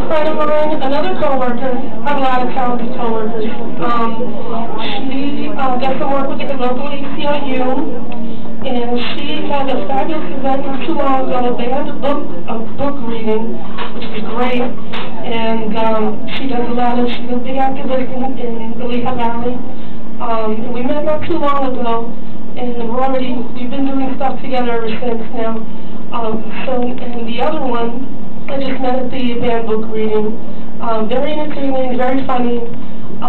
friend of mine, another coworker, I have a lot of talented coworkers. She does some work with the local ACLU, and she had a fabulous event not too long ago. They had a book reading, which was great, and she's a big activist in the Lehigh Valley. And we met not too long ago, and we've been doing stuff together ever since now. And the other one, I just met at the band book reading. Very entertaining, very funny. So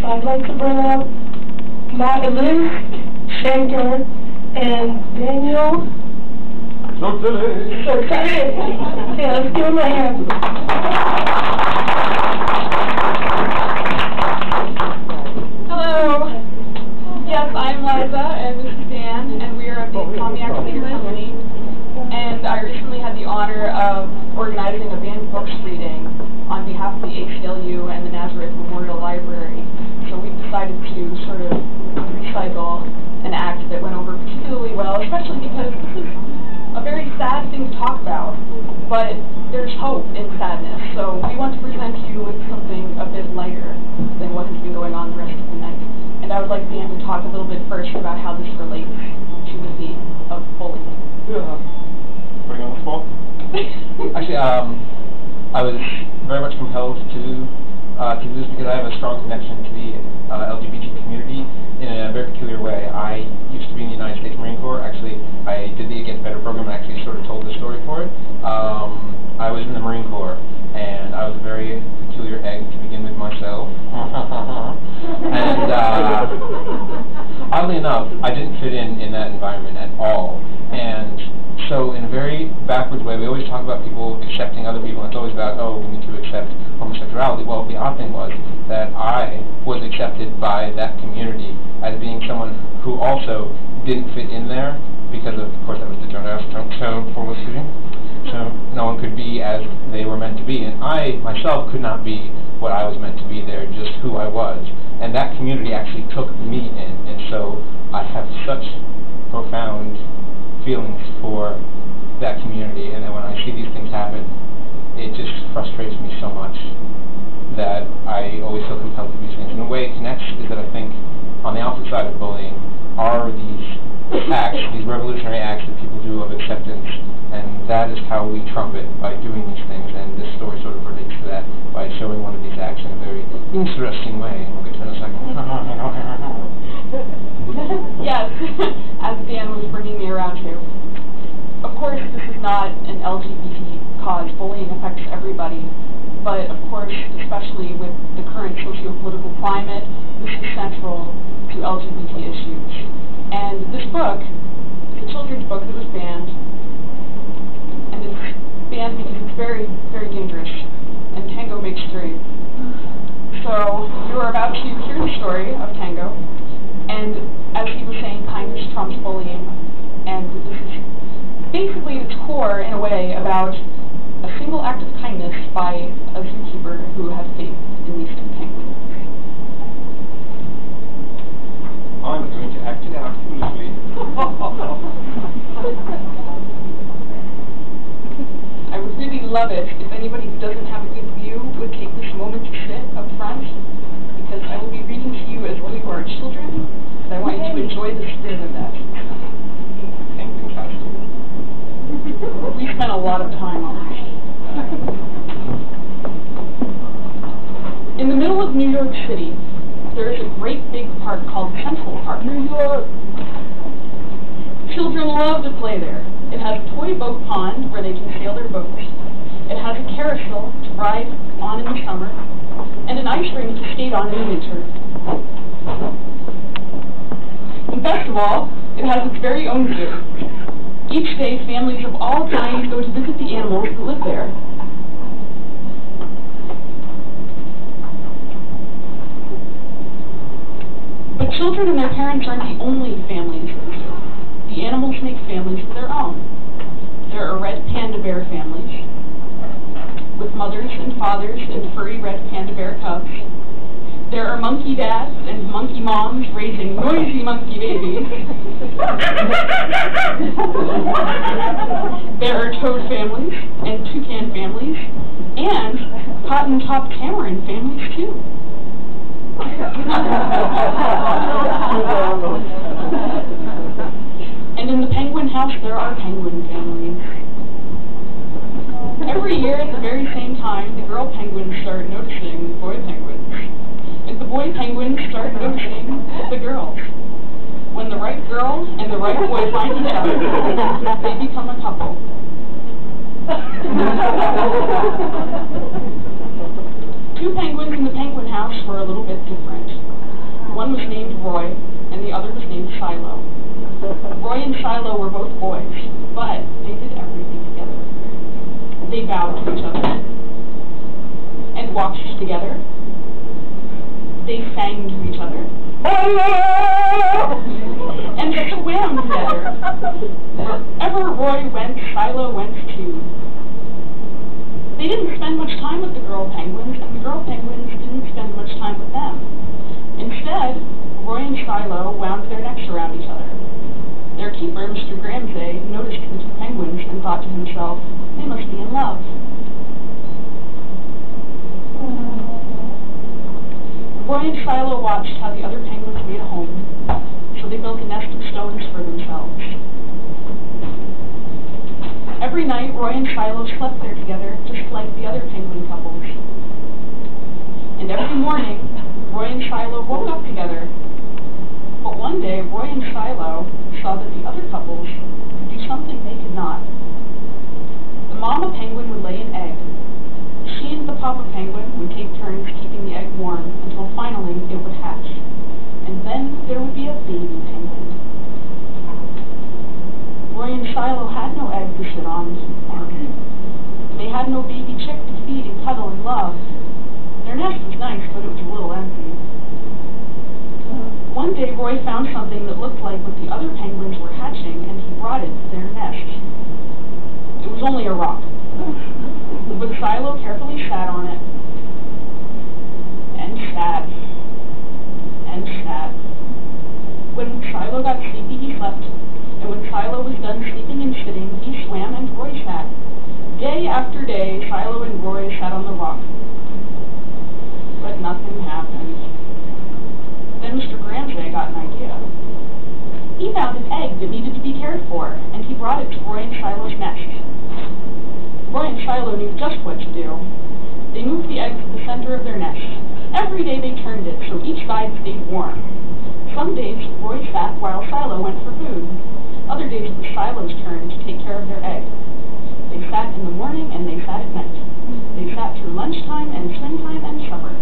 I'd like to bring up Liza Shankar and Daniel Sottile. Yeah, let's give them a hand. Hello. Yes, I'm Liza, and this is Dan, and we are at the TANGO Makes Three. And I recently had the honor of organizing a banned books reading on behalf of the ACLU and the Nazareth Memorial Library. So we decided to sort of recycle an act that went over particularly well, especially because this is a very sad thing to talk about, but there's hope in sadness. So we want to present you with something a bit lighter than what has been going on the rest of the night. And I would like Dan to talk a little bit first about how this relates to the theme of bullying. Yeah. Putting on the spot? Actually, I was very much compelled to do this because I have a strong connection to the LGBT community in a very peculiar way. I used to be in the United States Marine Corps. Actually, I did the Get Better program and actually sort of told the story for it. I was in the Marine Corps, and I was a very peculiar egg to begin with myself. And oddly enough, I didn't fit in that environment at all. And so in a very backwards way, we always talk about people accepting other people, and it's always about, oh, we need to accept homosexuality. Well, the odd thing was that I was accepted by that community as being someone who also didn't fit in there because of course, that was the gender formal shooting. So no one could be as they were meant to be. And I, myself, could not be what I was meant to be there, just who I was. And that community actually took me in. And so I have such profound feelings for that community, and then when I see these things happen, it just frustrates me so much that I always feel compelled to do these things. And the way it connects is that I think on the opposite side of bullying are these acts, these revolutionary acts that people do of acceptance, and that is how we trump it, by doing these things, and this story sort of relates to that by showing one of these acts in a very interesting way, and we'll get to it in a second. Yes, as Dan was bringing me around to. Of course, this is not an LGBT cause. Bullying affects everybody. But of course, especially with the current socio-political climate, this is central to LGBT issues. And this book is a children's book that was banned. And it's banned because it's very, very dangerous. And Tango makes three. So, you are about to hear the story of Tango. And as he was saying, kindness trumps bullying, and this is basically at its core, in a way, about a single act of kindness by a zookeeper who has faith in these two penguins. I'm going to act it out foolishly. I would really love it if anybody who doesn't have a good view would take this moment to sit up front, because I will be reading to you as though you are children, and I want you to enjoy the spirit of that. We spent a lot of time on it. In the middle of New York City, there is a great big park called Central Park. New York! Children love to play there. It has a toy boat pond where they can sail their boats. It has a carousel to ride on in the summer, and an ice rink to skate on in the winter. And best of all, it has its very own zoo. Each day, families of all kinds go to visit the animals that live there. But children and their parents aren't the only families in the zoo. The animals make families of their own. There are red panda bear families, with mothers and fathers and furry red panda bear cubs. There are monkey dads and monkey moms raising noisy monkey babies. There are toad families and toucan families, and cotton-top tamarin families, too. And in the penguin house, there are penguin families. Every year at the very same time, the girl penguins start noticing the boy penguins. And the boy penguins start noticing the girls. When the right girl and the right boy find each other, they become a couple. Two penguins in the penguin house were a little bit different. One was named Roy, and the other was named Shiloh. Roy and Shiloh were both boys, but they did everything together. They bowed to each other, and walked together. They sang to each other, and swam together. Wherever Roy went, Shiloh went too. They didn't spend much time with the girl penguins, and the girl penguins didn't spend much time with them. Instead, Roy and Shiloh wound their necks around each other. Their keeper, Mr. Gramsay, noticed the two penguins and thought to himself, they must be in love. Roy and Shiloh watched how the other penguins made a home, so they built a nest of stones for themselves. Every night, Roy and Shiloh slept there together, just like the other penguin couples. And every morning, Roy and Shiloh woke up together. But one day, Roy and Shiloh saw that the other couples could do something they could not. The mama penguin would lay an egg. She and the papa penguin would take turns keeping the egg warm until finally it would hatch. And then there would be a baby penguin. Roy and Shiloh had no egg to sit on and keep warm. They had no baby chick to feed and cuddle and love. Their nest was nice, but it was a little empty. One day, Roy found something that looked like what the other penguins were hatching, and he brought it to their nest. It was only a rock. But Shiloh carefully sat on it, and sat, and sat. When Shiloh got sleepy, he slept, and when Shiloh was done sleeping and sitting, he swam and Roy sat. Day after day, Shiloh and Roy sat on the rock. But nothing happened. Then Mr. Gramsay got an idea. He found an egg that needed to be cared for, and he brought it to Roy and Shiloh's nest. Roy and Shiloh knew just what to do. They moved the egg to the center of their nest. Every day they turned it, so each side stayed warm. Some days, Roy sat while Shiloh went for food. Other days it was Shiloh's turn to take care of their egg. They sat in the morning and they sat at night. They sat through lunchtime and springtime and supper.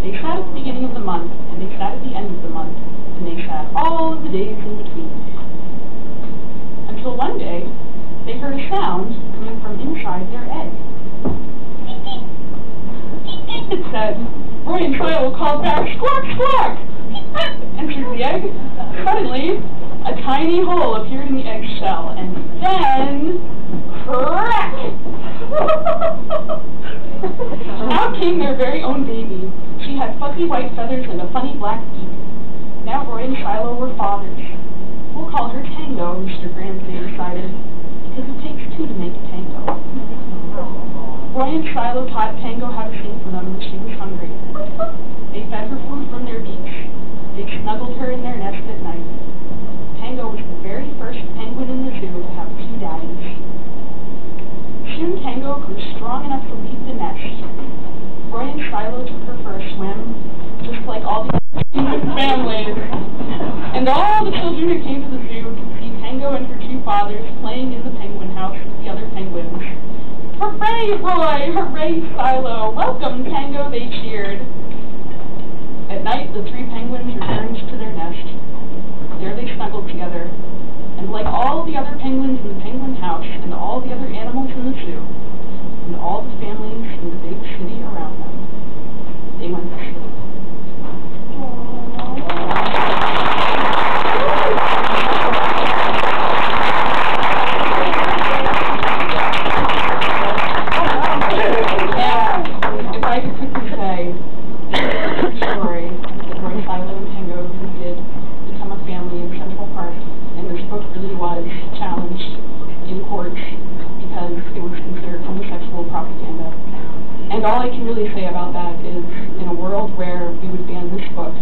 They sat at the beginning of the month, and they sat at the end of the month, and they sat all of the days in between. Until one day, they heard a sound coming from inside their egg. It said. Roy and Shiloh called back, squawk, squawk! Entered the egg. Suddenly, a tiny hole appeared in the egg shell, and then, crack! Out came their very own baby. She had fuzzy white feathers and a funny black beak. Now Roy and Shiloh were fathers. We'll call her Tango, Mr. Gramsay decided, because it takes two to make a tango. Roy and Shiloh taught Tango how to sing for them when she was hungry. They fed her food from their beaks. They snuggled her in their nest at night. Tango was the very first penguin in the zoo to have two daddies. Soon Tango grew strong enough to leave the nest. Roy and Shiloh took her for a swim, just like all the other penguin families. And all the children who came to the zoo could see Tango and her two fathers playing in the penguin house with the other penguins. Hooray, Roy! Hooray, Shiloh! Welcome, Tango, they cheered. At night, the three penguins returned to their nest. There they snuggled together. And like all the other penguins in the penguin house, and all the other animals in the zoo, and all the families in the big city around them, they went to sleep. And if I could quickly say, the story that Roy, Shiloh, and Tango really did become a family in Central Park, and this book really was challenged in courts because it was considered homosexual propaganda. And all I can really say about that is, in a world where we would ban this book